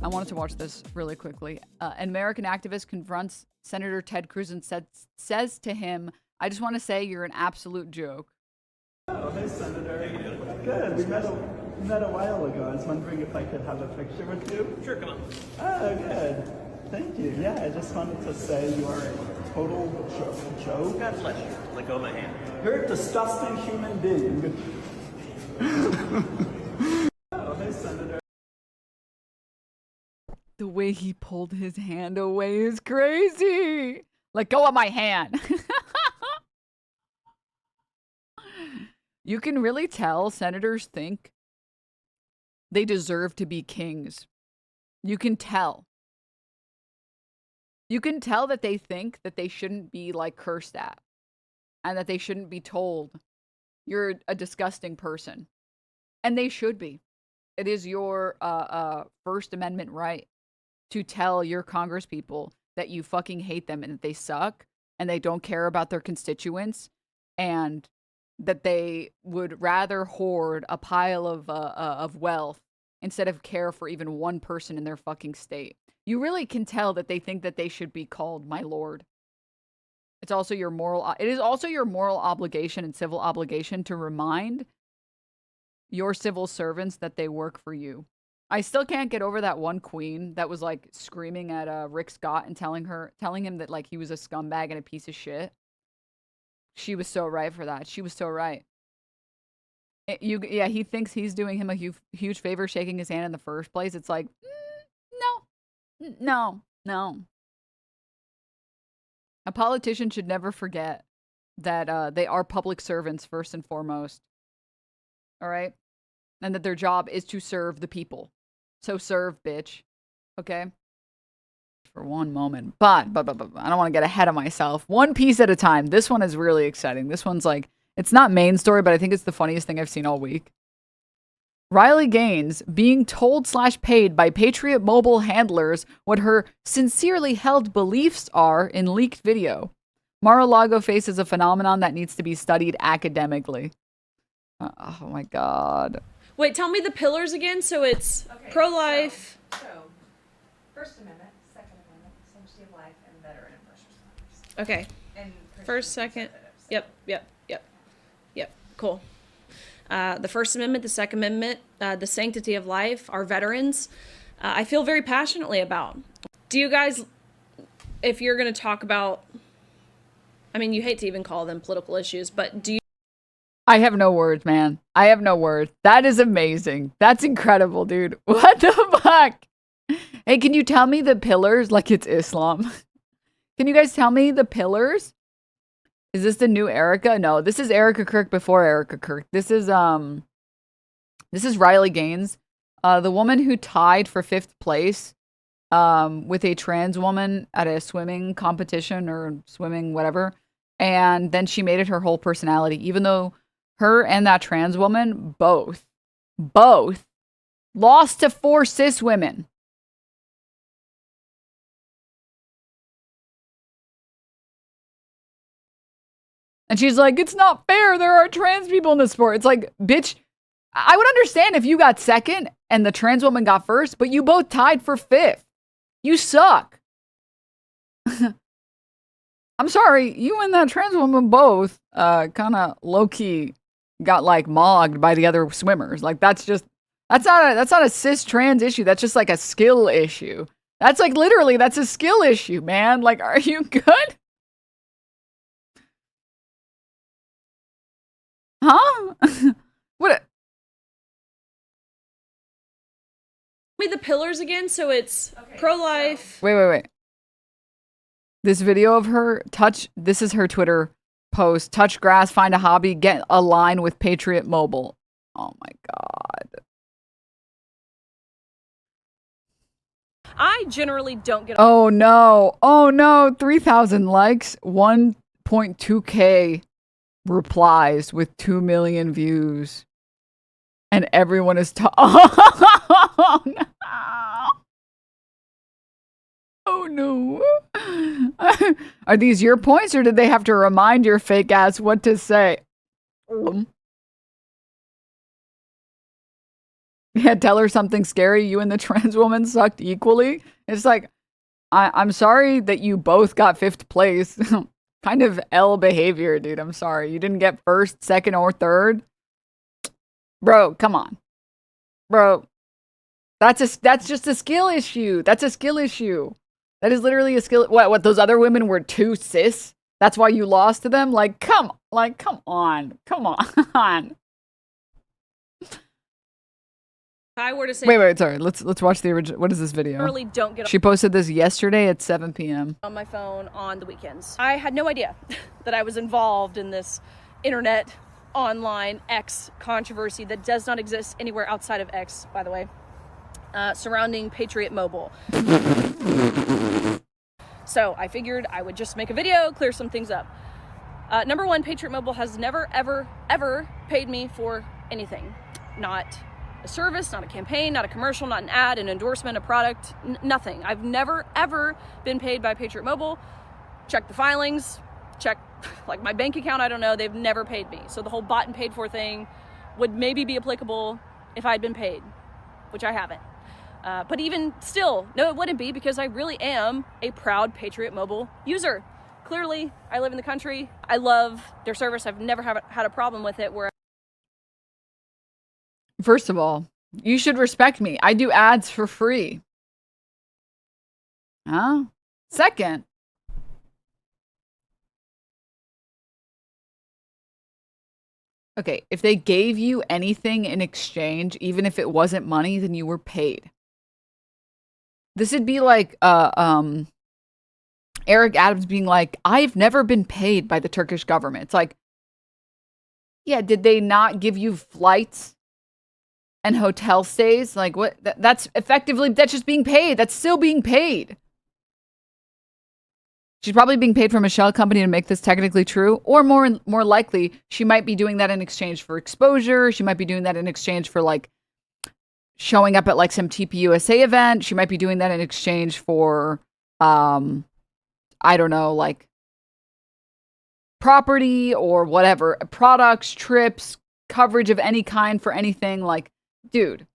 I wanted to watch this really quickly. An American activist confronts Senator Ted Cruz and says to him, "I just want to say you're an absolute joke." Oh, hey, Senator. How you doing? Good. We met a while ago. I was wondering if I could have a picture with you. Sure, come on. Oh, good. Thank you. Yeah, I just wanted to say you are a total joke. God bless you. Let go of my hand. You're a disgusting human being. Oh, hey, Senator. The way he pulled his hand away is crazy. Let go of my hand. You can really tell senators think they deserve to be kings. You can tell. You can tell that they think that they shouldn't be like cursed at and that they shouldn't be told you're a disgusting person. And they should be. It is your First Amendment right to tell your congresspeople that you fucking hate them and that they suck and they don't care about their constituents and that they would rather hoard a pile of wealth instead of care for even one person in their fucking state. You really can tell that they think that they should be called my lord. It is also your moral obligation and civil obligation to remind your civil servants that they work for you. I still can't get over that one queen that was like screaming at Rick Scott and telling him that like he was a scumbag and a piece of shit. She was so right for that. She was so right. He thinks he's doing him a huge favor shaking his hand in the first place. It's like, no. A politician should never forget that they are public servants first and foremost. All right? And that their job is to serve the people. So serve, bitch. Okay? For one moment. But I don't want to get ahead of myself. One piece at a time. This one is really exciting. This one's like, it's not main story, but I think it's the funniest thing I've seen all week. Riley Gaines being told/paid by Patriot Mobile handlers what her sincerely held beliefs are in leaked video. Mar-a-Lago faces a phenomenon that needs to be studied academically. Oh my God. Wait, tell me the pillars again. So it's pro-life. So, First Amendment, Second Amendment, sanctity of life, and veteran and first responders. Okay. And First, second. Yep. Cool. The First Amendment, the Second Amendment, the sanctity of life, our veterans, I feel very passionately about. Do you guys, if you're going to talk about, I mean, you hate to even call them political issues, but do you? I have no words, man. I have no words. That is amazing. That's incredible, dude. What the fuck? Hey, can you tell me the pillars like it's Islam? Can you guys tell me the pillars? Is this the new Erica? No, this is Erica Kirk before Erica Kirk. This is Riley Gaines, the woman who tied for 5th place with a trans woman at a swimming competition or swimming whatever. And then she made it her whole personality, even though her and that trans woman both lost to 4 cis women. And she's like, it's not fair. There are trans people in the sport. It's like, bitch, I would understand if you got second and the trans woman got first, but you both tied for 5th. You suck. I'm sorry. You and that trans woman both kind of low-key got like mogged by the other swimmers. Like that's not a cis trans issue. That's just like a skill issue. That's like literally, that's a skill issue, man. Like, are you good? Huh? What? Me the pillars again. So it's pro-life. Wait. This video of her this is her Twitter post. Touch grass, find a hobby, get a line with Patriot Mobile. Oh my God. I generally don't get. Oh no. 3,000 likes, 1.2K replies with 2 million views. And everyone is oh no. Oh no. Are these your points or did they have to remind your fake ass what to say? Yeah, tell her something scary. You and the trans woman sucked equally. It's like, I'm sorry that you both got 5th place. Kind of L behavior, dude. I'm sorry. You didn't get 1st, 2nd, or 3rd. Bro, come on. Bro, that's just a skill issue. That's a skill issue. That is literally a skill. What those other women were too cis? That's why you lost to them? Come on. Come on. If I were to say Wait, sorry. Let's watch the original. What is this video? literally don't get She posted this yesterday at 7 p.m. on my phone on the weekends. I had no idea that I was involved in this internet online X controversy that does not exist anywhere outside of X, by the way, surrounding Patriot Mobile. So I figured I would just make a video, clear some things up. Number one, Patriot Mobile has never, ever, ever paid me for anything. Not a service, not a campaign, not a commercial, not an ad, an endorsement, a product, nothing. I've never, ever been paid by Patriot Mobile. Check the filings, check like my bank account, I don't know, they've never paid me. So the whole bought and paid for thing would maybe be applicable if I'd been paid, which I haven't. But even still, no, it wouldn't be, because I really am a proud Patriot Mobile user. Clearly, I live in the country. I love their service. I've never had a problem with it. Where First of all, you should respect me. I do ads for free. Huh? Second, okay, if they gave you anything in exchange, even if it wasn't money, then you were paid. This would be like Eric Adams being like, I've never been paid by the Turkish government. It's like, yeah, did they not give you flights and hotel stays? Like, what? That's effectively, that's just being paid. That's still being paid. She's probably being paid from a shell company to make this technically true, or more likely, she might be doing that in exchange for exposure. She might be doing that in exchange for like showing up at like some TPUSA event. She might be doing that in exchange for, I don't know, like property or whatever, products, trips, coverage of any kind for anything. Like, dude.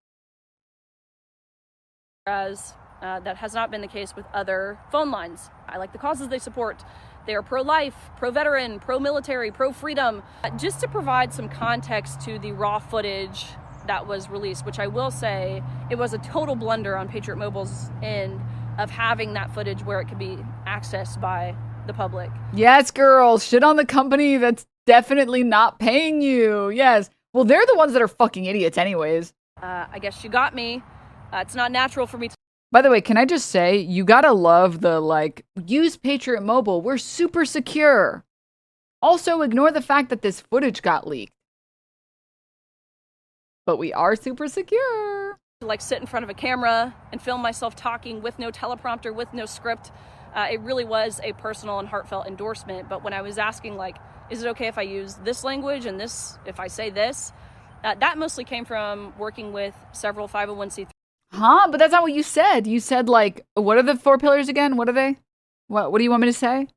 Whereas that has not been the case with other phone lines. I like the causes they support. They are pro-life, pro-veteran, pro-military, pro-freedom. Just to provide some context to the raw footage that was released, which I will say, it was a total blunder on Patriot Mobile's end of having that footage where it could be accessed by the public. Yes, girls, shit on the company that's definitely not paying you. Yes. Well, they're the ones that are fucking idiots anyways. I guess you got me. It's not natural for me to. By the way, can I just say, you gotta love the, like, use Patriot Mobile. We're super secure. Also, ignore the fact that this footage got leaked. But we are super secure. Like sit in front of a camera and film myself talking with no teleprompter, with no script. It really was a personal and heartfelt endorsement. But when I was asking, like, is it okay if I use this language and this, if I say this, that mostly came from working with several 501c3. Huh? But that's not what you said. You said, like, what are the 4 pillars again? What are they? What do you want me to say?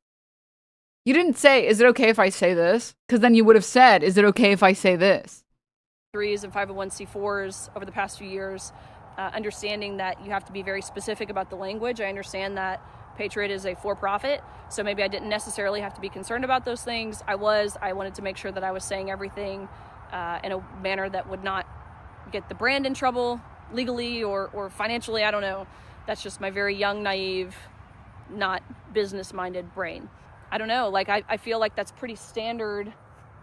You didn't say, is it okay if I say this? Because then you would have said, is it okay if I say this? And 501c4s over the past few years, understanding that you have to be very specific about the language. I understand that Patriot is a for-profit, so maybe I didn't necessarily have to be concerned about those things. I wanted to make sure that I was saying everything in a manner that would not get the brand in trouble legally or financially. I don't know. That's just my very young, naive, not business-minded brain. I don't know. Like, I feel like that's pretty standard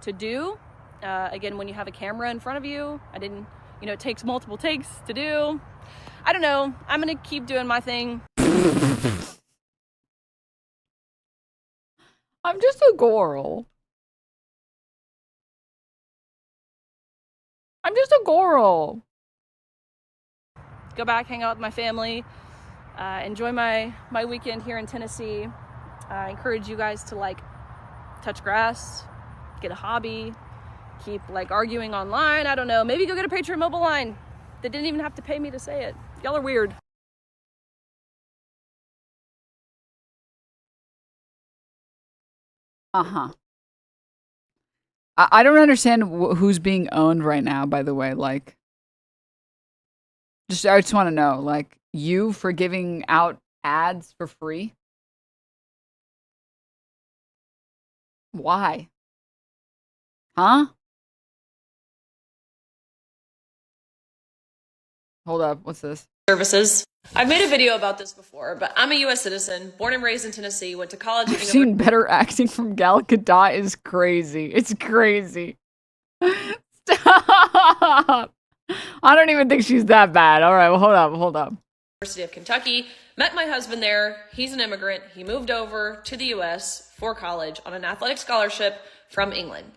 to do. Again, when you have a camera in front of you, it takes multiple takes to do. I don't know. I'm going to keep doing my thing. I'm just a girl. I'm just a girl. Go back, hang out with my family, enjoy my weekend here in Tennessee. I encourage you guys to, like, touch grass, get a hobby, keep, like, arguing online. I don't know. Maybe go get a Patriot Mobile line. They didn't even have to pay me to say it. Y'all are weird. Uh-huh. I don't understand who's being owned right now, by the way. Like, I just want to know, like, you for giving out ads for free? Why? Huh? Hold up. What's this? Services. I've made a video about this before, but I'm a U.S. citizen, born and raised in Tennessee, went to college at I've seen better acting from Gal Gadot is crazy. It's crazy. Stop. I don't even think she's that bad. All right, well, hold up. University of Kentucky. Met my husband there. He's an immigrant. He moved over to the U.S. for college on an athletic scholarship from England.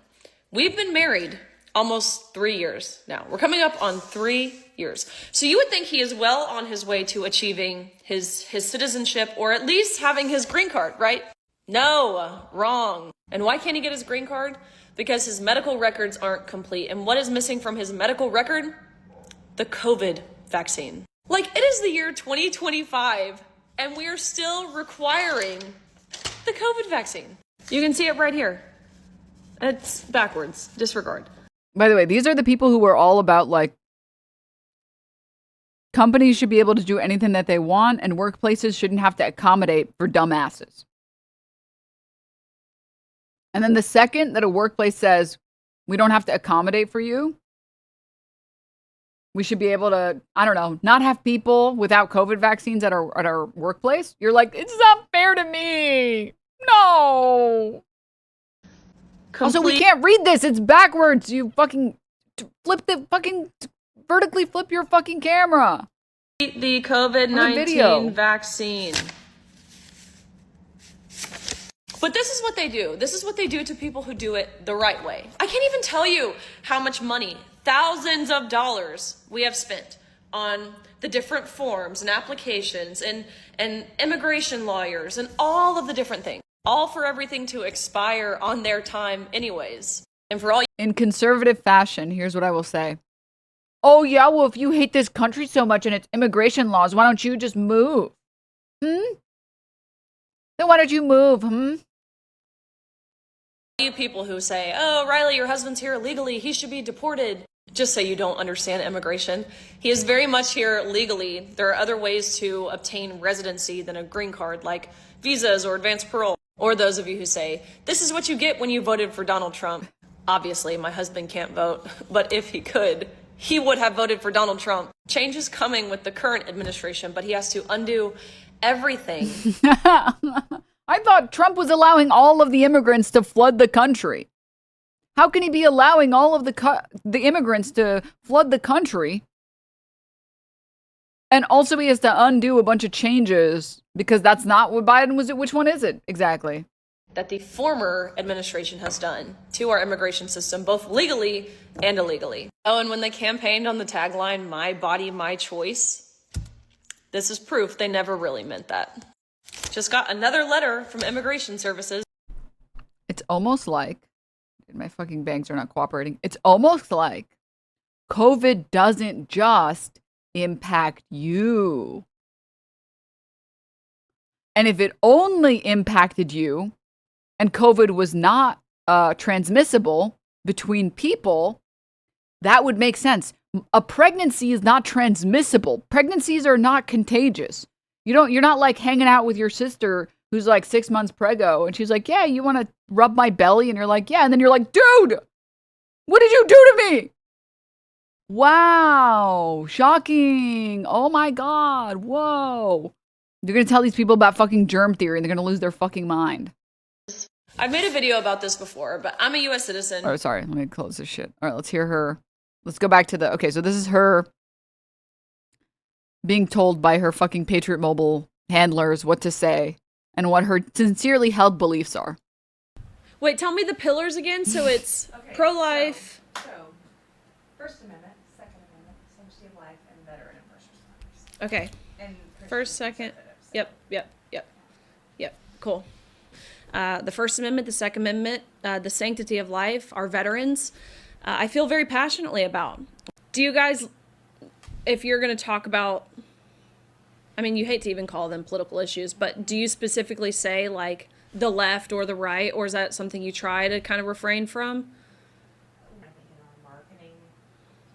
We've been married almost 3 years now. We're coming up on 3 years. So you would think he is well on his way to achieving his citizenship, or at least having his green card, right? No, wrong. And why can't he get his green card? Because his medical records aren't complete. And what is missing from his medical record? The COVID vaccine. Like, it is the year 2025, and we are still requiring the COVID vaccine. You can see it right here. It's backwards. Disregard. By the way, these are the people who are all about, like, companies should be able to do anything that they want, and workplaces shouldn't have to accommodate for dumbasses. And then the second that a workplace says, we don't have to accommodate for you, we should be able to, I don't know, not have people without COVID vaccines at our workplace. You're like, it's not fair to me. No. Also, we can't read this. It's backwards. You fucking vertically flip your fucking camera. The COVID-19 vaccine. But this is what they do. This is what they do to people who do it the right way. I can't even tell you how much money, thousands of dollars, we have spent on the different forms and applications and immigration lawyers and all of the different things. All for everything to expire on their time anyways. And for all in conservative fashion, here's what I will say. Oh yeah, well, if you hate this country so much and its immigration laws, why don't you just move? Then why don't you move? You people who say, oh, Riley, your husband's here illegally, he should be deported. Just so you don't understand immigration. He is very much here legally. There are other ways to obtain residency than a green card, like visas or advance parole. Or those of you who say, this is what you get when you voted for Donald Trump. Obviously, my husband can't vote, but if he could, he would have voted for Donald Trump. Change is coming with the current administration, but he has to undo everything. I thought Trump was allowing all of the immigrants to flood the country. How can he be allowing all of the immigrants to flood the country? And also he has to undo a bunch of changes because that's not what Biden was. Which one is it exactly? That the former administration has done to our immigration system, both legally and illegally. Oh, and when they campaigned on the tagline, my body, my choice, this is proof they never really meant that. Just got another letter from Immigration Services. It's almost like, my fucking banks are not cooperating. It's almost like COVID doesn't just impact you. And if it only impacted you and COVID was not transmissible between people, that would make sense. A pregnancy is not transmissible. Pregnancies are not contagious. You're not like hanging out with your sister who's like 6 months preggo and she's like, yeah, you want to rub my belly? And you're like, yeah. And then you're like, dude, what did you do to me? Wow. Shocking. Oh my God. Whoa. You're going to tell these people about fucking germ theory and they're going to lose their fucking mind. I've made a video about this before, but I'm a U.S. citizen. Oh, sorry. Let me close this shit. All right, let's hear her. Let's go back to okay, so this is her being told by her fucking Patriot Mobile handlers what to say and what her sincerely held beliefs are. Wait, tell me the pillars again. So it's okay, pro-life. So, First Amendment, Second Amendment, sanctity of life, and veteran and first responders. Okay. And First, second. Yep. Cool. The First Amendment, the Second Amendment, the sanctity of life, our veterans, I feel very passionately about. Do you guys, if you're going to talk about, I mean, you hate to even call them political issues, but do you specifically say like the left or the right, or is that something you try to kind of refrain from? I think in our marketing,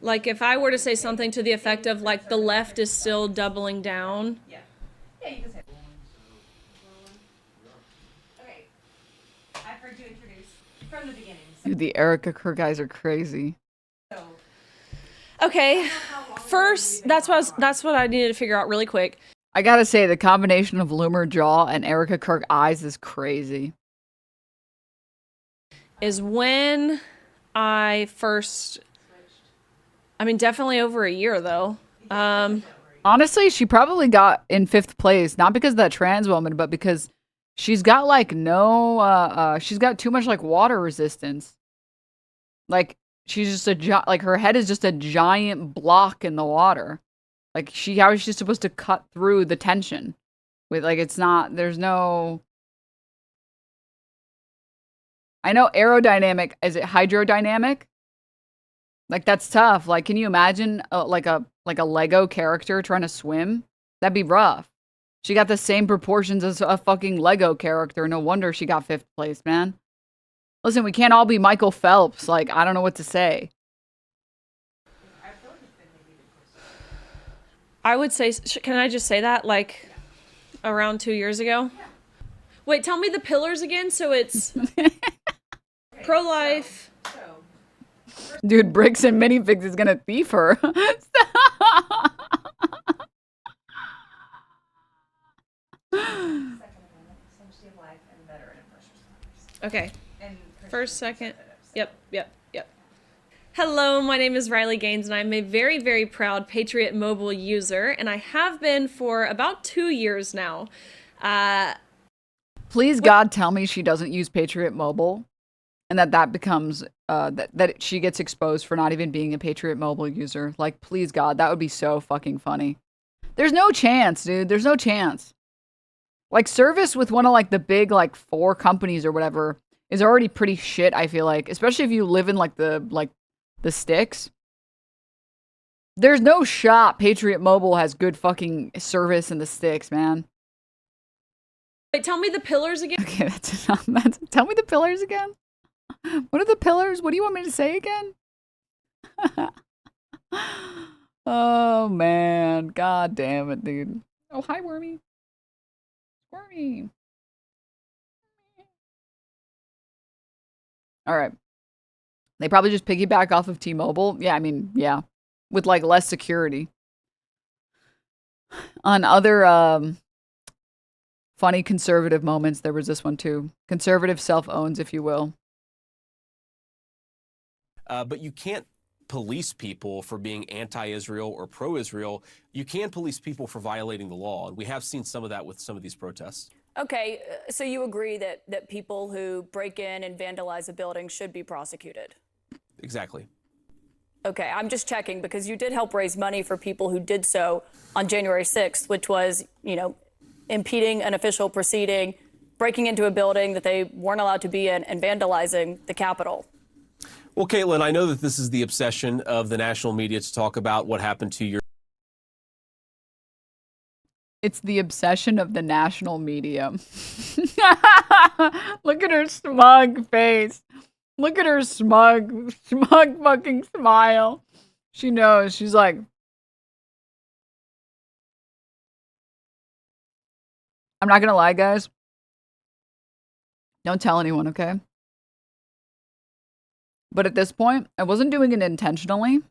Like if I were to say something to the effect of like the left is still doubling down. Yeah. Yeah, you can say. Okay. I've heard you introduce from the beginning. Dude, the Erica Kerr guys are crazy. So Okay. First, that's what I needed to figure out really quick. I gotta say, the combination of Loomer jaw and Erica Kirk eyes is crazy. Is when I first, I mean, definitely over a year though. Honestly, she probably got in 5th place, not because of that trans woman, but because she's got like no, she's got too much like water resistance. Like she's just like her head is just a giant block in the water. Like how is she supposed to cut through the tension? With like it's not. There's no. I know aerodynamic. Is it hydrodynamic? Like that's tough. Like, can you imagine like a Lego character trying to swim? That'd be rough. She got the same proportions as a fucking Lego character. No wonder she got 5th place, man. Listen, we can't all be Michael Phelps. Like, I don't know what to say. I would say, can I just say that? Like around 2 years ago? Yeah. Wait, tell me the pillars again. So it's pro-life. Dude, Bricks and Minifigs is gonna thief her. Okay. First, second. Yep. Hello, my name is Riley Gaines, and I'm a very, very proud Patriot Mobile user, and I have been for about 2 years now. Please, God, tell me she doesn't use Patriot Mobile, and that becomes that she gets exposed for not even being a Patriot Mobile user. Like, please, God, that would be so fucking funny. There's no chance, dude. There's no chance. Like, service with one of like the big like 4 companies or whatever is already pretty shit. I feel like, especially if you live in like the sticks. There's no shot Patriot Mobile has good fucking service in the sticks, man. Wait, tell me the pillars again. Okay, that's enough. Tell me the pillars again. What are the pillars? What do you want me to say again? Oh, man. God damn it, dude. Oh, hi, Wormy. Wormy. All right. They probably just piggyback off of T-Mobile. Yeah, I mean, yeah. With, like, less security. On other, funny conservative moments, there was this one, too. Conservative self-owns, if you will. But you can't police people for being anti-Israel or pro-Israel. You can police people for violating the law. And we have seen some of that with some of these protests. Okay, so you agree that people who break in and vandalize a building should be prosecuted? Exactly. Okay, I'm just checking because you did help raise money for people who did so on January 6th, which was, you know, impeding an official proceeding, breaking into a building that they weren't allowed to be in, and vandalizing the Capitol. Well, Caitlin, I know that this is the obsession of the national media to talk about what happened to your... It's the obsession of the national media. Look at her smug face. Look at her smug fucking smile. She knows. She's like... I'm not gonna lie, guys. Don't tell anyone, okay? But at this point, I wasn't doing it intentionally.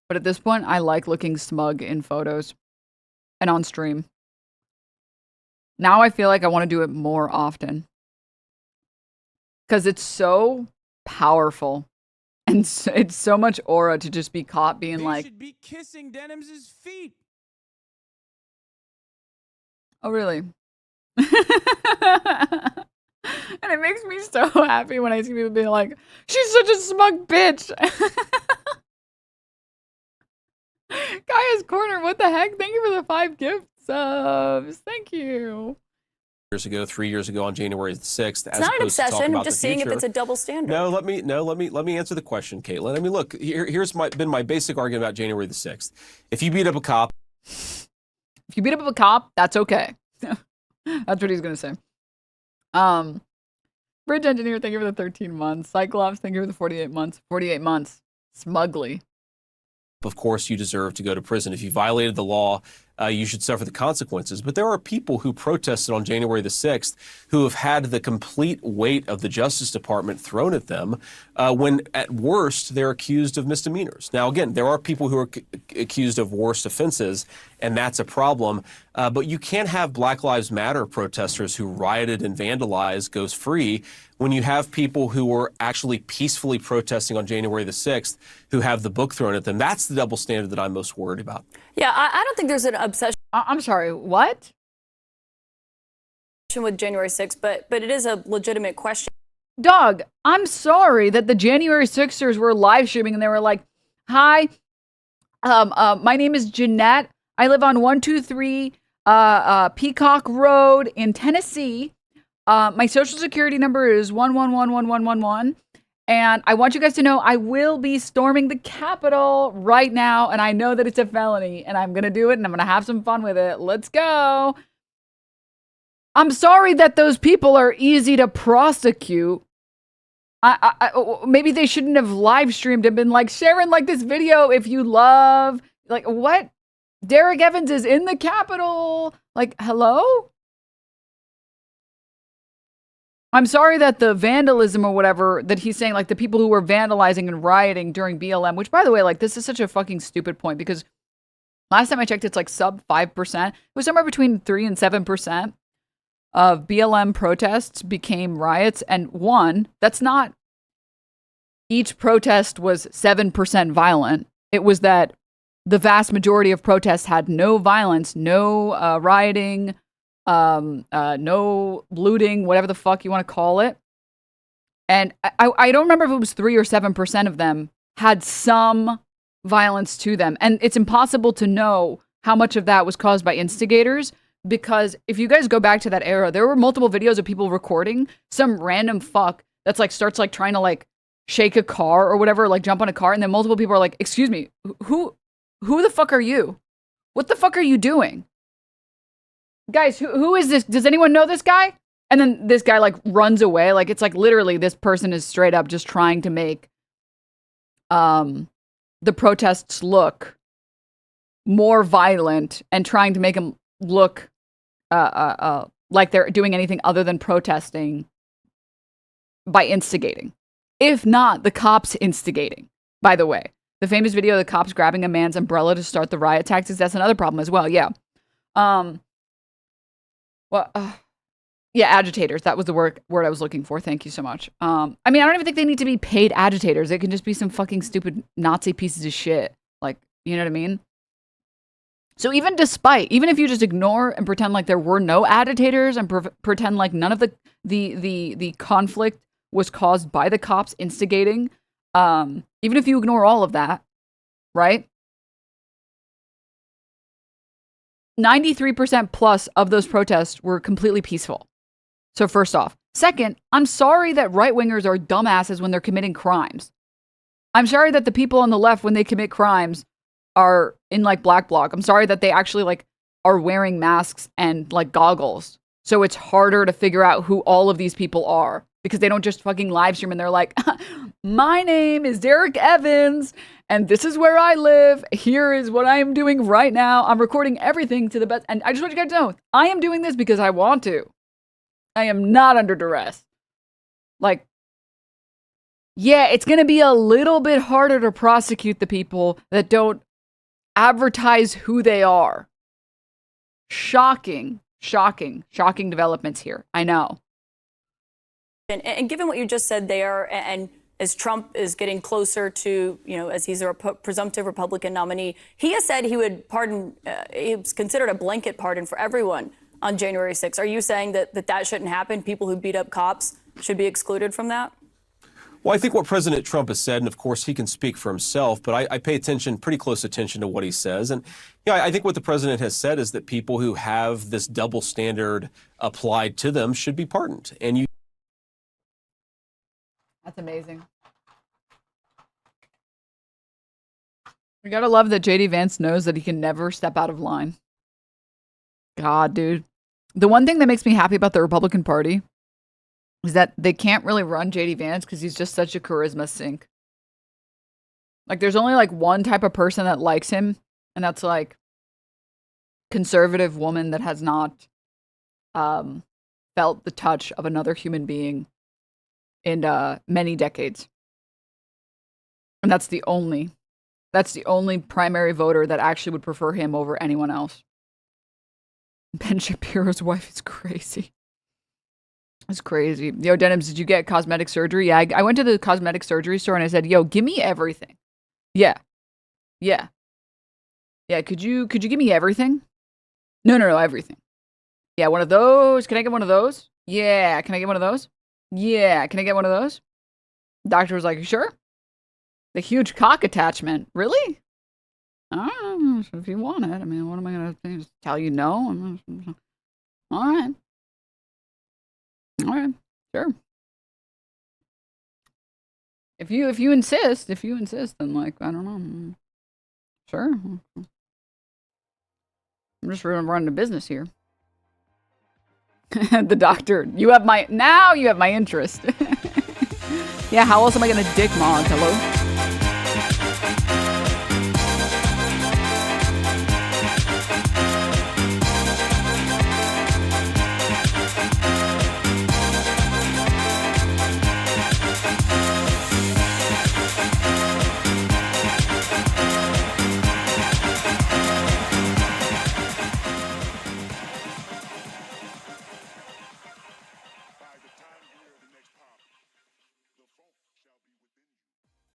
But at this point, I like looking smug in photos and on stream. Now I feel like I want to do it more often. Because it's so powerful. And it's so much aura to just be caught being like... should be kissing Denims' feet. Oh, really? And it makes me so happy when I see people being like, she's such a smug bitch. Kaya's Corner, what the heck? Thank you for the 5 gift subs. Thank you. Years ago, 3 years ago on January the 6th. It's not an obsession. I'm just seeing if it's a double standard. No, let me answer the question, Caitlin. I mean, look, here's been my basic argument about January the 6th. If you beat up a cop, that's okay. That's what he's gonna say. Bridge engineer, thank you for the 13 months. Cyclops, thank you for the 48 months. 48 months. Smugly. Of course, you deserve to go to prison. If you violated the law, you should suffer the consequences. But there are people who protested on January the 6th who have had the complete weight of the Justice Department thrown at them when, at worst, they're accused of misdemeanors. Now, again, there are people who are accused of worse offenses, and that's a problem. But you can't have Black Lives Matter protesters who rioted and vandalized go free when you have people who were actually peacefully protesting on January the 6th who have the book thrown at them. That's the double standard that I'm most worried about. Yeah, I don't think there's an obsession I'm sorry, what? with January 6th, but it is a legitimate question. Dog, I'm sorry that the January 6ers were live streaming and they were like, hi, my name is Jeanette. I live on 123 Peacock Road in Tennessee. My social security number is 1111111. And I want you guys to know I will be storming the Capitol right now. And I know that it's a felony and I'm going to do it and I'm going to have some fun with it. Let's go. I'm sorry that those people are easy to prosecute. Maybe they shouldn't have live streamed and been like, Sharon, like this video if you love. Like, what? Derek Evans is in the Capitol. Like, hello? I'm sorry that the vandalism or whatever that he's saying, like the people who were vandalizing and rioting during BLM, which by the way, like this is such a fucking stupid point because last time I checked, it's like sub 5%. It was somewhere between 3 and 7% of BLM protests became riots. And one, that's not, each protest was 7% violent. It was that the vast majority of protests had no violence, no rioting, no looting, whatever the fuck you want to call it. And I don't remember if it was 3 or 7% of them had some violence to them. And it's impossible to know how much of that was caused by instigators, because if you guys go back to that era, there were multiple videos of people recording some random fuck that's like starts like trying to like shake a car or whatever, like jump on a car. And then multiple people are like, excuse me, who the fuck are you? What the fuck are you doing? Guys, who is this? Does anyone know this guy? And then this guy like runs away. Like it's like literally this person is straight up just trying to make the protests look more violent and trying to make them look like they're doing anything other than protesting by instigating. If not, the cops instigating, by the way. The famous video of the cops grabbing a man's umbrella to start the riot tactics, that's another problem as well, yeah. Yeah, agitators. That was the word I was looking for. Thank you so much. I mean, I don't even think they need to be paid agitators. They can just be some fucking stupid Nazi pieces of shit. Like, you know what I mean? So even if you just ignore and pretend like there were no agitators and pretend like none of the conflict was caused by the cops instigating, even if you ignore all of that, right? 93% plus of those protests were completely peaceful. So first off. Second, I'm sorry that right-wingers are dumbasses when they're committing crimes. I'm sorry that the people on the left, when they commit crimes, are in like black bloc. I'm sorry that they actually like are wearing masks and like goggles. So it's harder to figure out who all of these people are because they don't just fucking live stream and they're like, my name is Derek Evans and this is where I live. Here is what I am doing right now. I'm recording everything to the best. And I just want you guys to know, I am doing this because I want to. I am not under duress. Like, yeah, it's going to be a little bit harder to prosecute the people that don't advertise who they are. Shocking developments here. I know. And given what you just said there, and as Trump is getting closer to, as he's a presumptive Republican nominee, he has said he would pardon, it's considered a blanket pardon for everyone on January 6th. Are you saying that shouldn't happen? People who beat up cops should be excluded from that? Well, I think what President Trump has said, and of course he can speak for himself, but I pay pretty close attention to what he says. And I think what the president has said is that people who have this double standard applied to them should be pardoned. And That's amazing. We gotta love that JD Vance knows that he can never step out of line. God, dude. The one thing that makes me happy about the Republican Party is that they can't really run JD Vance because he's just such a charisma sink. Like, there's only like one type of person that likes him, and that's like conservative woman that has not felt the touch of another human being in many decades. And that's the only primary voter that actually would prefer him over anyone else. Ben Shapiro's wife is crazy. It's crazy. Yo, Denims, did you get cosmetic surgery? Yeah, I went to the cosmetic surgery store and I said, yo, give me everything. Yeah. Yeah. Yeah, could you give me everything? No, everything. Yeah, one of those. Can I get one of those? Yeah, can I get one of those? Yeah, can I get one of those? Doctor was like, you sure? The huge cock attachment. Really? I don't know if you want it. I mean, what am I going to do? Just tell you no? All right. All right. Sure. If you insist, then like, I don't know. Sure. I'm just running a business here. The doctor, now you have my interest. Yeah, how else am I gonna dick mod? Hello?